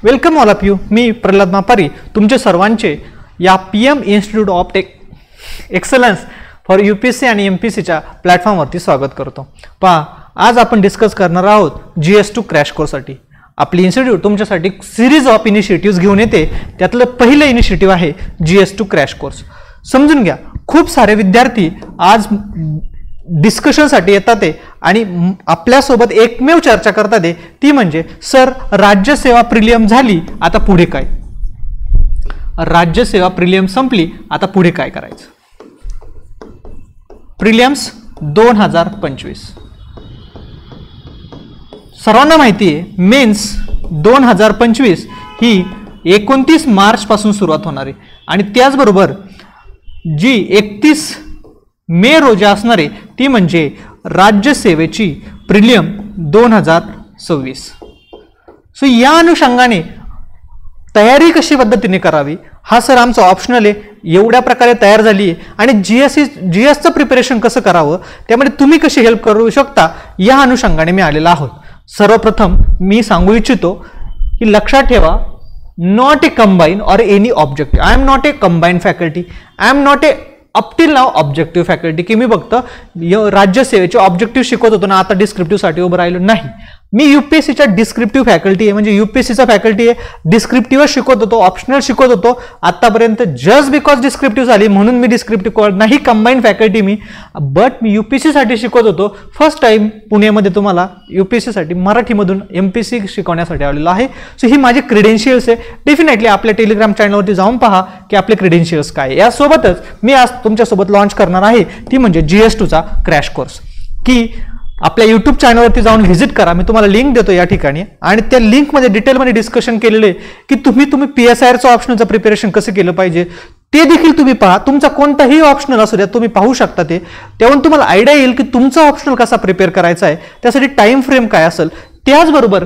Welcome all of you. मी प्रल्हाद मापारी तुमचे सर्वांचे या PM institute of excellence for UPSC आणि MPSCच्या प्लॅटफॉर्मवरती स्वागत करतो. पहा, आज आपण डिस्कस करणार आहोत GS2 क्रॅश कोर्ससाठी. आपली इन्स्टिट्यूट तुमच्यासाठी सिरीज ऑफ इनिशिएटिव्स घेऊन येते. त्यातलं पहिलं इनिशिएटिव्ह आहे GS2 क्रॅश कोर्स. समजून घ्या, खूप सारे विद्यार्थी आज डिस्कशनसाठी येतात ते आणि आपल्यासोबत एकमेव चर्चा करतात ती म्हणजे सर राज्यसेवा प्रिलियम झाली, आता पुढे काय? राज्यसेवा प्रिलियम संपली, आता पुढे काय करायचं? प्रिलियम्स 2025 सर्वांना माहिती आहे. मेन्स 2025 ही 29 मार्च पासून सुरुवात होणार आहे आणि त्याचबरोबर जी 31 मे रोजी असणार आहे ती म्हणजे राज्यसेवेची प्रिलियम 2026. सो या अनुषंगाने तयारी कशी पद्धतीने करावी हा सर आमचा ऑप्शनल आहे. एवढ्या प्रकारे तयार झाली आहे आणि GSचं प्रिपरेशन कसं करावं त्यामध्ये तुम्ही कशी हेल्प करू शकता या अनुषंगाने मी आलेला आहोत. सर्वप्रथम मी सांगू इच्छितो की लक्षात ठेवा, नॉट ए कंबाईन और any objective. I am not a combine faculty, I am not a up till now objective faculty की मी फक्त राज्यसेवेचे ऑब्जेक्टिव्ह शिकवत होतो ना, आता डिस्क्रिप्टिव्ह साठी उभं राहिलो नाही. मी UPSCच्या डिस्क्रिप्टिव्ह फॅकल्टी आहे, म्हणजे UPSCचा फॅकल्टी आहे. डिस्क्रिप्टिव्ह शिकवत होतो, ऑप्शनल शिकवत होतो आतापर्यंत. जस्ट बिकॉज डिस्क्रिप्टिव्ह झाली म्हणून मी डिस्क्रिप्टिव्ह नाही combine faculty me, but me UPSC साठी शिकवत होतो. फर्स्ट टाइम पुण्यामध्ये तुम्हाला UPSC साठी मराठीमधून MPSC शिकवण्यासाठी आलेलो आहे. सो ही माझी क्रेडेन्शियल्स आहे. डेफिनेटली आपल्या टेलिग्राम चॅनलवरती जाऊन पहा की आपले क्रेडेन्शियल्स काय. यासोबतच मी आज तुमच्यासोबत लॉन्च करणार आहे ती म्हणजे GS2चा क्रॅश कोर्स. की आपल्या YouTube चॅनलवरती जाऊन व्हिजिट करा, मी तुम्हाला लिंक देतो या ठिकाणी आणि त्या लिंकमध्ये डिटेलमध्ये डिस्कशन केलेलं आहे की तुम्ही PSIRचं ऑप्शनचं प्रिपरेशन कसं केलं पाहिजे ते देखील तुम्ही पहा. तुमचा कोणताही ऑप्शनल असू द्या तुम्ही पाहू शकता ते. तेव्हा तुम्हाला आयडिया येईल की तुमचा ऑप्शनल कसा प्रिपेअर करायचा आहे, त्यासाठी टाइम फ्रेम काय असेल. त्याचबरोबर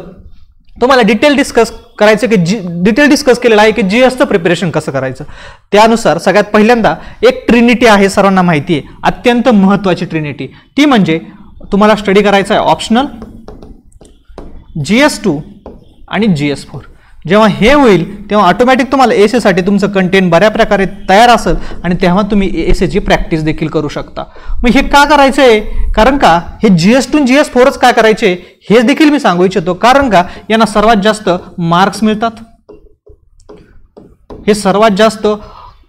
तुम्हाला डिटेल डिस्कस करायचं की डिटेल डिस्कस केलेलं आहे की GSचं प्रिपरेशन कसं करायचं. त्यानुसार सगळ्यात पहिल्यांदा एक ट्रिनिटी आहे, सर्वांना माहिती आहे, अत्यंत महत्वाची ट्रिनिटी. ती म्हणजे तुम्हाला स्टडी करायचा आहे ऑप्शनल, GS2 आणि GS4. जेव्हा हे होईल तेव्हा ऑटोमॅटिक तुम्हाला एसे साठी तुमचं कंटेंट बऱ्या प्रकारे तयार असेल आणि तेव्हा तुम्ही एसेची प्रॅक्टिस देखील करू शकता. मग हे का करायचंय? कारण का हे GS2 आणि GS4च काय करायचे हे देखील मी सांगू इच्छितो. कारण का यांना सर्वात जास्त मार्क्स मिळतात. हे सर्वात जास्त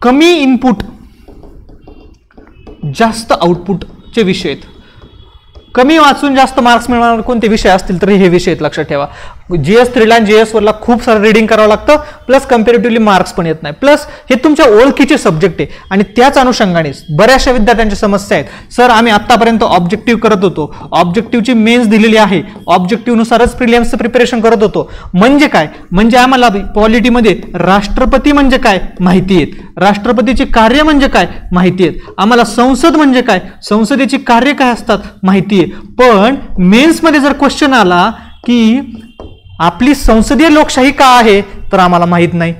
कमी इनपुट जास्त आउटपुटचे विषय आहेत. कमी वाचून जास्त मार्क्स मिळणार कोणते विषय असतील तर हे विषय लक्षात ठेवा. GS3 ला आणि GS4 ला खूप सारं रिडिंग करावं लागतं, प्लस कम्पॅरेटिव्हली मार्क्स पण येत नाही. प्लस हे तुमच्या ओळखीचे सब्जेक्ट आहे आणि त्याच अनुषंगाने बऱ्याचशा विद्यार्थ्यांच्या समस्या आहेत. सर आम्ही आतापर्यंत ऑब्जेक्टिव्ह करत होतो, ऑब्जेक्टिव्हची मेन्स दिलेली आहे, ऑब्जेक्टिव्ह नुसारच प्रिलिम्सचं प्रिपरेशन करत होतो. म्हणजे काय? म्हणजे आम्हाला पॉलिटीमध्ये राष्ट्रपती म्हणजे काय माहिती आहेत, राष्ट्रपतीचे कार्य म्हणजे काय माहिती आहेत, आम्हाला संसद म्हणजे काय, संसदेची कार्य काय असतात माहिती आहे. पण मेन्स मध्ये जर क्वेश्चन आला की आपली संसदीय लोकशाही का आहे तर आम्हाला माहित नाही.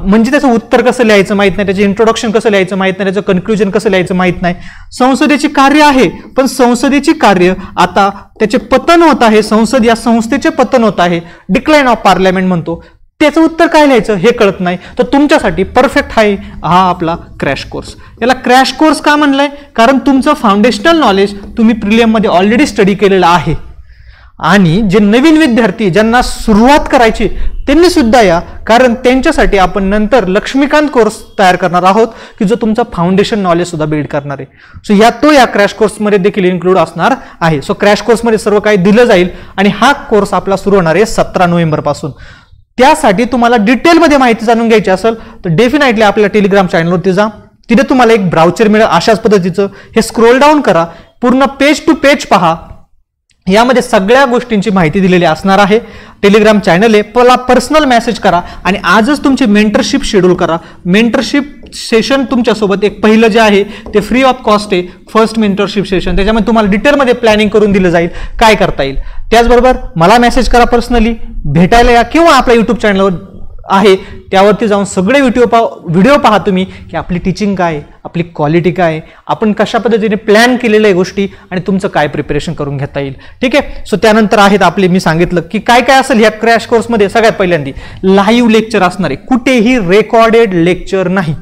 म्हणजे त्याचं उत्तर कसं लिहायचं माहित नाही, त्याचे इंट्रोडक्शन कसं लिहायचं माहित नाही, त्याचं कन्क्लुजन कसं लिहायचं माहित नाही. संसदेची कार्य आहे पण संसदेची कार्य आता त्याचे पतन होत आहे, संसद या संस्थेचे पतन होत आहे, डिक्लाइन ऑफ पार्लमेंट म्हणतो, त्याचं उत्तर काय लिहायचं हे कळत नाही. तर तुमच्यासाठी परफेक्ट आहे हा आपला क्रॅश कोर्स. याला क्रॅश कोर्स का म्हणलंय? कारण तुमचं फाउंडेशनल नॉलेज तुम्ही प्रिलियम मध्ये ऑलरेडी स्टडी केलेलं आहे आणि जे नवीन विद्यार्थी ज्यांना सुरुवात करायची त्यांनी सुद्धा या, कारण त्यांच्यासाठी आपण नंतर लक्ष्मीकांत कोर्स तयार करणार आहोत की जो तुमचा फाउंडेशन नॉलेज सुद्धा बिल्ड करणार आहे. सो या क्रॅश कोर्समध्ये देखील इन्क्लूड असणार आहे. सो क्रॅश कोर्समध्ये सर्व काही दिलं जाईल आणि हा कोर्स आपला सुरू होणार आहे 17 नोव्हेंबर पासून. त्यासाठी तुम्हाला डिटेलमध्ये माहिती जाणून घ्यायची असेल तर डेफिनेटली आपल्या टेलिग्राम चॅनलवरती जा. तिथे तुम्हाला एक ब्राउचर मिळेल अशाच पद्धतीचं. हे स्क्रोल डाऊन करा, पूर्ण पेज टू पेज पहा. यामध्ये सगळ्या गोष्टींची माहिती दिलेली असणार आहे. टेलिग्राम चॅनल आहे, मला पर्सनल मेसेज करा आणि आजच तुमची मेंटरशिप शेड्यूल करा. मेंटरशिप सेशन तुमच्यासोबत एक पहिलं जे आहे ते फ्री ऑफ कॉस्ट आहे, फर्स्ट मेंटरशिप सेशन. त्याच्यामध्ये तुम्हाला डिटेलमध्ये प्लॅनिंग करून दिलं जाईल काय करता येईल. त्याचबरोबर मला मेसेज करा पर्सनली, भेटायला या किंवा आपल्या YouTube चॅनलवर आहे त्यावरती जाऊन सगळे व्हिडिओ पहा तुम्ही की आपली टीचिंग काय आहे, आपली क्वालिटी काय आहे, आपण कशा पद्धतीने प्लॅन केलेल्या आहे गोष्टी आणि तुमचं काय प्रिपरेशन करून घेता येईल. ठीक आहे. सो त्यानंतर आहेत आपले, मी सांगितलं की काय काय असेल ह्या क्रॅश कोर्समध्ये. सगळ्यात पहिल्यांदा लाईव्ह लेक्चर असणार आहे, कुठेही रेकॉर्डेड लेक्चर नाही.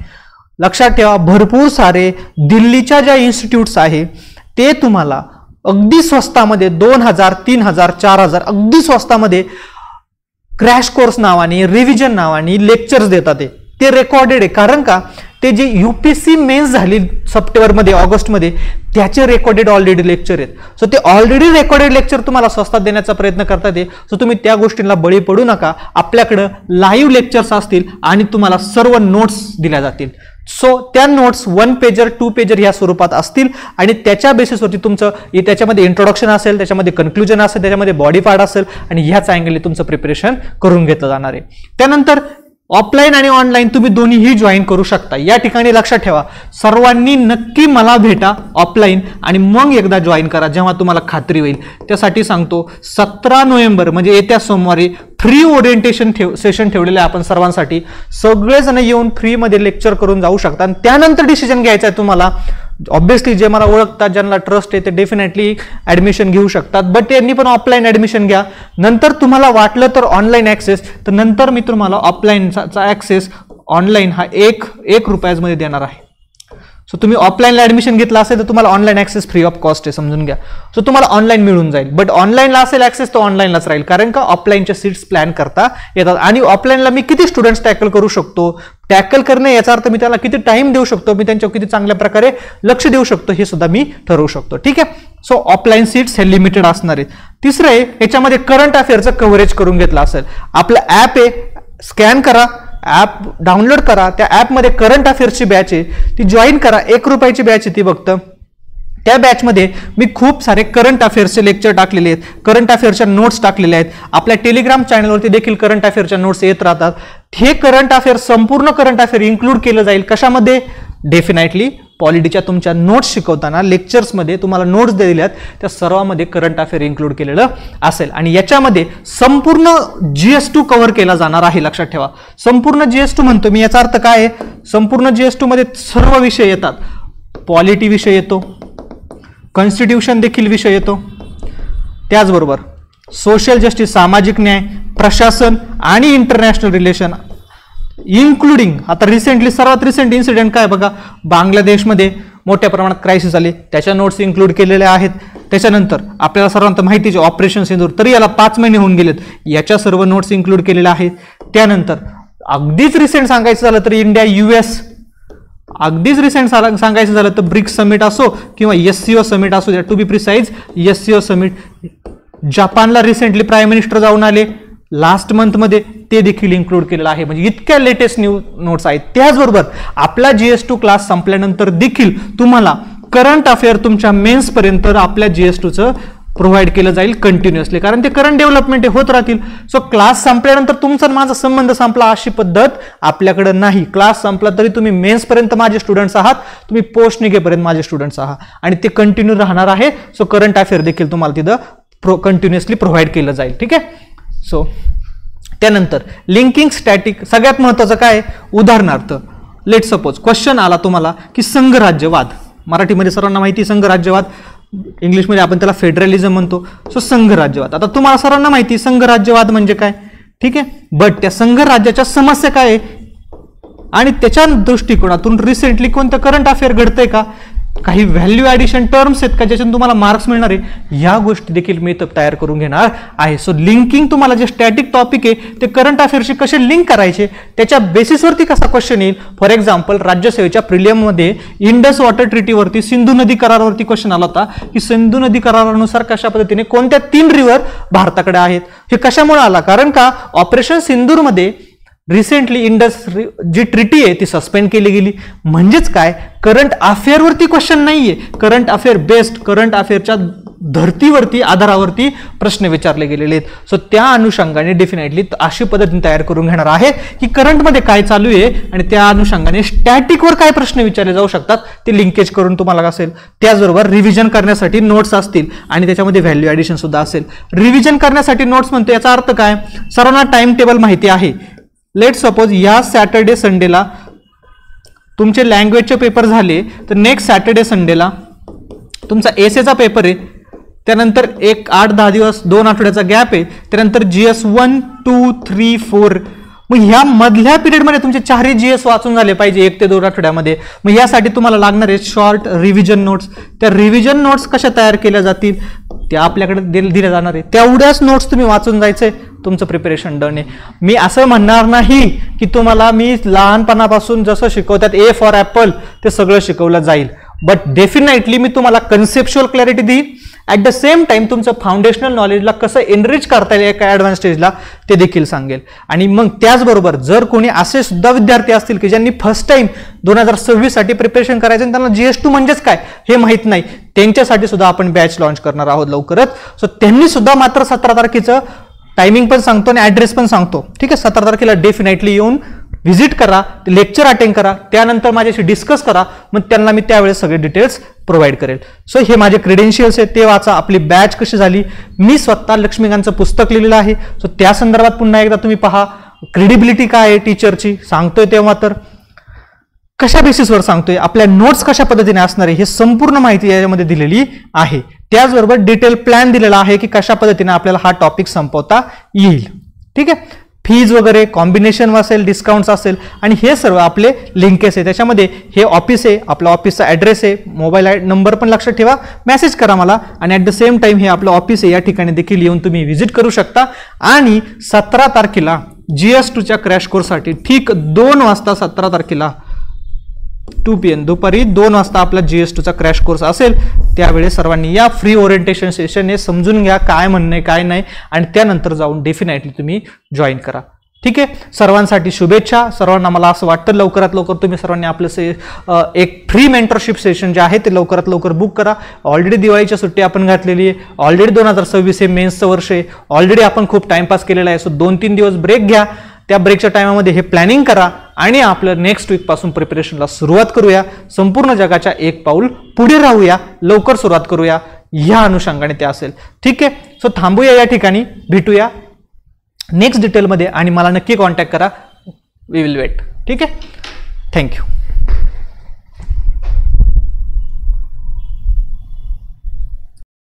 लक्षात ठेवा, भरपूर सारे दिल्लीच्या ज्या इन्स्टिट्यूट्स आहे ते तुम्हाला अगदी स्वस्तामध्ये 2000, 3000, 4000 अगदी स्वस्तामध्ये क्रॅश कोर्स नावाने, रिव्हिजन नावाने लेक्चर्स देतात. ते रेकॉर्डेड आहे. कारण का, ते जे UPSC मेन्स झाली सप्टेंबरमध्ये, ऑगस्टमध्ये, त्याचे रेकॉर्डेड ऑलरेडी लेक्चर आहेत. सो ते ऑलरेडी रेकॉर्डेड लेक्चर तुम्हाला स्वस्तात देण्याचा प्रयत्न करतात. सो तुम्ही त्या गोष्टींना बळी पडू नका. आपल्याकडं लाईव्ह लेक्चर्स असतील आणि तुम्हाला सर्व नोट्स दिल्या जातील. सो त्या नोट्स 1 पेजर 2 पेजर ह्या स्वरूपात असतील आणि त्याच्या बेसिसवरती तुमचं त्याच्यामध्ये इंट्रोडक्शन असेल, त्याच्यामध्ये कन्क्लुजन असेल, त्याच्यामध्ये बॉडी पार्ट असेल आणि ह्याच अँगलने तुमचं प्रिपरेशन करून घेतलं जाणार आहे. त्यानंतर ऑफलाईन आणि ऑनलाईन तुम्ही दोन्हीही जॉईन करू शकता. या ठिकाणी लक्षात ठेवा, सर्वांनी नक्की मला भेटा ऑफलाईन आणि मग एकदा जॉईन करा जेव्हा तुम्हाला खात्री होईल. त्यासाठी सांगतो 17 नोव्हेंबर म्हणजे येत्या सोमवारी फ्री ओरिएंटेशन सेशन ठेवलेलं आहे आपण सर्वांसाठी. सगळेजण येऊन फ्रीमध्ये लेक्चर करून जाऊ शकता आणि त्यानंतर डिसिजन घ्यायचा आहे तुम्हाला. ऑब्व्हियसली जे मला ओळखतात, ज्यांना ट्रस्ट आहे ते डेफिनेटली ऍडमिशन घेऊ शकतात, बट त्यांनी पण ऑफलाईन ऍडमिशन घ्या. नंतर तुम्हाला वाटलं तर ऑनलाईन ऍक्सेस, तर नंतर मी तुम्हाला ऑफलाईनचा ऍक्सेस ऑनलाईन हा एक रुपयामध्ये देणार आहे. सो तुम्ही ऑफलाईनला ऍडमिशन घेतला असेल तर तुम्हाला online access free of cost आहे, समजून घ्या. सो तुम्हाला ऑनलाईन मिळून जाईल, बट ऑनलाईनला असेल ऍक्सेस तर ऑनलाईनलाच राहील. कारण का, ऑफलाईनच्या सीट्स प्लॅन करता येतात आणि ऑफलाईनला मी किती स्टुडंट्स टॅकल करू शकतो, टॅकल करणे याचा अर्थ मी त्याला किती टाइम देऊ शकतो, मी त्यांच्यावर किती चांगल्या प्रकारे लक्ष देऊ शकतो हे सुद्धा मी ठरवू शकतो. ठीक आहे. सो ऑफलाईन सीट्स हे लिमिटेड असणार आहेत. तिसरं आहे, याच्यामध्ये करंट अफेअरचं कव्हरेज करून घेतलं असेल. आपलं ॲप आहे, स्कॅन करा, ॲप डाउनलोड करा, त्या ॲपमध्ये करंट अफेअर्सची बॅच आहे ती जॉईन करा. 1 रुपयाची बॅच आहे ती फक्त. त्या बॅचमध्ये मी खूप सारे करंट अफेअर्सचे लेक्चर टाकलेले आहेत, करंट अफेअर्सच्या नोट्स टाकलेल्या आहेत. आपल्या टेलिग्राम चॅनलवरती देखील करंट अफेअर्सच्या नोट्स येत राहतात. हे करंट अफेअर, संपूर्ण करंट अफेअर इन्क्लूड केलं जाईल कशामध्ये, डेफिनेटली पॉलिटीच्या तुमच्या नोट्स शिकवताना लेक्चर्समध्ये तुम्हाला नोट्स दिल्यात त्या सर्वांमध्ये करंट अफेअर इन्क्लूड केलेलं असेल. आणि याच्यामध्ये संपूर्ण GS2 कव्हर केला जाणार आहे. लक्षात ठेवा, संपूर्ण GS2 म्हणतो मी, याचा अर्थ काय आहे, संपूर्ण GS2 मध्ये सर्व विषय येतात. पॉलिटी विषय येतो, कॉन्स्टिट्यूशन देखील विषय येतो, त्याचबरोबर सोशल जस्टिस, सामाजिक न्याय, प्रशासन आणि इंटरनॅशनल रिलेशन, इन्क्लुडिंग आता रिसेंटली सर्वात रिसेंट इन्सिडेंट काय बघा, बांगलादेशमध्ये मोठ्या प्रमाणात क्रायसिस आले, त्याच्या नोट्स इन्क्लूड केलेल्या आहेत. त्याच्यानंतर आपल्याला सर्वांना माहितीचे ऑपरेशन सिंदूर, तरी याला 5 महिने होऊन गेलेत, याच्या सर्व नोट्स इन्क्लूड केलेल्या आहेत. त्यानंतर अगदीच रिसेंट सांगायचं झालं तर इंडिया US, अगदीच रिसेंट सांगायचं झालं तर ब्रिक्स समिट असो किंवा SCO समिट असो, to be precise SCO summit. जपानला रिसेंटली प्राईम मिनिस्टर जाऊन आले लास्ट मंथमध्ये, ते देखील इन्क्लूड केलेलं आहे. म्हणजे इतक्या लेटेस्ट नोट्स आहेत. त्याचबरोबर आपला GS2 क्लास संपल्यानंतर देखील तुम्हाला करंट अफेअर तुमच्या मेन्स पर्यंत आपल्या GS2चं प्रोव्हाइड केलं जाईल कंटिन्युअसली, कारण ते करंट डेव्हलपमेंट होत राहतील. सो क्लास संपल्यानंतर तुमचा माझा संबंध संपला अशी पद्धत आपल्याकडे नाही. क्लास संपला तरी तुम्ही मेन्स पर्यंत माझे स्टुडंट्स आहात, तुम्ही पोस्ट निघेपर्यंत माझे स्टुडंट्स आहात आणि ते कंटिन्यू राहणार आहे. सो करंट अफेअर देखील तुम्हाला तिथं कंटिन्युअसली प्रोव्हाइड केलं जाईल. ठीक आहे. सो त्यानंतर लिंकिंग स्टॅटिक, सगळ्यात महत्वाचं काय, उदाहरणार्थ लेट सपोज क्वेश्चन आला तुम्हाला की संघराज्यवाद, मराठीमध्ये सर्वांना माहिती संघराज्यवाद, इंग्लिशमध्ये आपण त्याला फेडरलिझम म्हणतो. सो संघराज्यवाद, आता तुम्हाला सर्वांना माहिती संघराज्यवाद म्हणजे काय. ठीक आहे. बट त्या संघराज्याच्या समस्या काय आहे आणि त्याच्या दृष्टिकोनातून रिसेंटली कोणतं करंट अफेअर घडतंय का, काही व्हॅल्यू ॲडिशन टर्म्स आहेत का ज्याच्यातून तुम्हाला मार्क्स मिळणार आहे, या गोष्टी देखील मी तयार करून घेणार आहे. सो लिंकिंग, तुम्हाला जे स्टॅटिक टॉपिक आहे ते करंट अफेअरशी कसे लिंक करायचे, त्याच्या बेसिसवरती कसा क्वेश्चन येईल. फॉर एक्झाम्पल राज्यसेवेच्या प्रिलियममध्ये इंडस वॉटर ट्रिटीवरती, सिंधू नदी करारावरती क्वेश्चन आला होता की सिंधू नदी करारानुसार कशा पद्धतीने कोणत्या 3 रिव्हर भारताकडे आहेत. हे कशामुळे आला, कारण का ऑपरेशन सिंदूरमध्ये रिसेंटली इंडस जी ट्रिटी आहे ती सस्पेंड केली गेली. म्हणजेच काय, करंट अफेअरवरती क्वेश्चन नाहीये, करंट अफेअर बेस्ड, करंट अफेअरच्या धर्तीवरती आधारावरती प्रश्न विचारले गेलेले आहेत. सो त्या अनुषंगाने डेफिनेटली अशी पद्धतीने तयार करून घेणार आहे की करंटमध्ये काय चालू आहे आणि त्या अनुषंगाने स्टॅटिकवर काय प्रश्न विचारले जाऊ शकतात ते लिंकेज करून तुम्हाला असेल. त्याचबरोबर रिव्हिजन करण्यासाठी नोट्स असतील आणि त्याच्यामध्ये व्हॅल्यू ॲडिशन सुद्धा असेल. रिव्हिजन करण्यासाठी नोट्स म्हणतो याचा अर्थ काय, सर्वांना टाइम टेबल माहिती आहे. लेट सपोज या सॅटर्डे संडेला तुमचे लँग्वेजचे पेपर झाले, तर नेक्स्ट सॅटर्डे संडेला तुमचा एसेचा पेपर आहे, त्यानंतर एक 8-10 दिवस 2 आठवड्याचा गॅप आहे, त्यानंतर GS 1, 2, 3, 4. मग ह्या मधल्या पिरियडमध्ये तुमचे 4 GS वाचून झाले पाहिजे 1 ते 2 आठवड्यामध्ये. मग यासाठी तुम्हाला लागणार आहे शॉर्ट रिव्हिजन नोट्स. त्या रिव्हिजन नोट्स कशा तयार केल्या जातील त्या आपल्याकडे दिल्या जाणार आहे. तेवढ्याच नोट्स तुम्ही वाचून जायचंय, तुमचं प्रिपरेशन डन आहे. मी असं म्हणणार नाही की तुम्हाला मी लहानपणापासून जसं शिकवतात A फॉर ॲपल ते सगळं शिकवलं जाईल, बट डेफिनेटली मी तुम्हाला कन्सेप्च्युअल क्लॅरिटी देईन. ॲट द सेम टाइम तुमचं फाउंडेशनल नॉलेजला कसं एनरिच करता येईल एका ॲडव्हान्स स्टेजला ते देखील सांगेल. आणि मग त्याचबरोबर जर कोणी असे सुद्धा विद्यार्थी असतील की ज्यांनी फर्स्ट टाइम 2026 साठी प्रिपरेशन करायचं आणि त्यांना GS2 म्हणजेच काय हे माहीत नाही, त्यांच्यासाठी सुद्धा आपण बॅच लॉन्च करणार आहोत लवकरच. सो त्यांनी सुद्धा मात्र 17 तारखेचं टायमिंग पण सांगतो आणि ॲड्रेस पण सांगतो. ठीक आहे, 17 तारखेला डेफिनेटली येऊन व्हिजिट करा, लेक्चर अटेंड करा, त्यानंतर माझ्याशी डिस्कस करा, मग त्यांना मी त्यावेळेस सगळे डिटेल्स प्रोव्हाइड करेल. सो हे माझे क्रेडेन्शियल्स आहेत ते वाचा. आपली बॅच कशी झाली, मी स्वतः लक्ष्मीकांतचं पुस्तक लिहिलेलं आहे, सो त्या संदर्भात पुन्हा एकदा तुम्ही पहा. क्रेडिबिलिटी काय आहे टीचरची सांगतोय तेव्हा तर कशा बेसिसवर सांगतोय, आपल्या नोट्स कशा पद्धतीने असणार आहे हे संपूर्ण माहिती यामध्ये दिलेली आहे. त्याचबरोबर डिटेल प्लॅन दिलेला आहे की कशा पद्धतीने आपल्याला हा टॉपिक संपवता येईल. ठीक आहे, फीज वगैरे कॉम्बिनेशन असेल, डिस्काउंट्स असेल, आणि हे सर्व आपले लिंकेस आहे. त्याच्यामध्ये हे ऑफिस आहे, आपला ऑफिसचा ॲड्रेस आहे, मोबाईल नंबर पण लक्षात ठेवा, मेसेज करा मला. आणि ॲट द सेम टाइम हे आपलं ऑफिस आहे, या ठिकाणी देखील येऊन तुम्ही व्हिजिट करू शकता. आणि 17 तारखेला GS2च्या क्रॅश कोर्ससाठी ठीक 2 वाजता 17 तारखेला 2 PM दुपारी 2 वाजता आपला GS2चा क्रॅश कोर्स असेल. त्यावेळेस सर्वांनी या फ्री ओरिएंटेशन सेशन हे समजून घ्या काय म्हणणं आहे काय नाही, आणि त्यानंतर जाऊन डेफिनेटली तुम्ही जॉईन करा. ठीक आहे, सर्वांसाठी शुभेच्छा. सर्वांना मला असं वाटतं लवकरात लवकर तुम्ही सर्वांनी आपलं एक फ्री मेंटरशिप सेशन जे आहे ते लवकरात लवकर बुक करा. ऑलरेडी दिवाळीच्या सुट्टी आपण घातलेली आहे, ऑलरेडी 2026 हे मेन्सचं वर्ष आहे, ऑलरेडी आपण खूप टाइमपास केलेला आहे. सो 2-3 दिवस ब्रेक घ्या, त्या ब्रेकच्या टायमामध्ये हे प्लॅनिंग करा आणि आपलं नेक्स्ट वीक पासून प्रिपरेशनला सुरुवात करूया. संपूर्ण जगाच्या एक पाऊल पुढे राहूया, लवकर सुरुवात करूया, ह्या अनुषंगाने ते असेल. ठीक आहे, सो थांबूया या ठिकाणी, भेटूया नेक्स्ट डिटेलमध्ये आणि मला नक्की कॉन्टॅक्ट करा. We will wait. ठीक आहे, थँक्यू.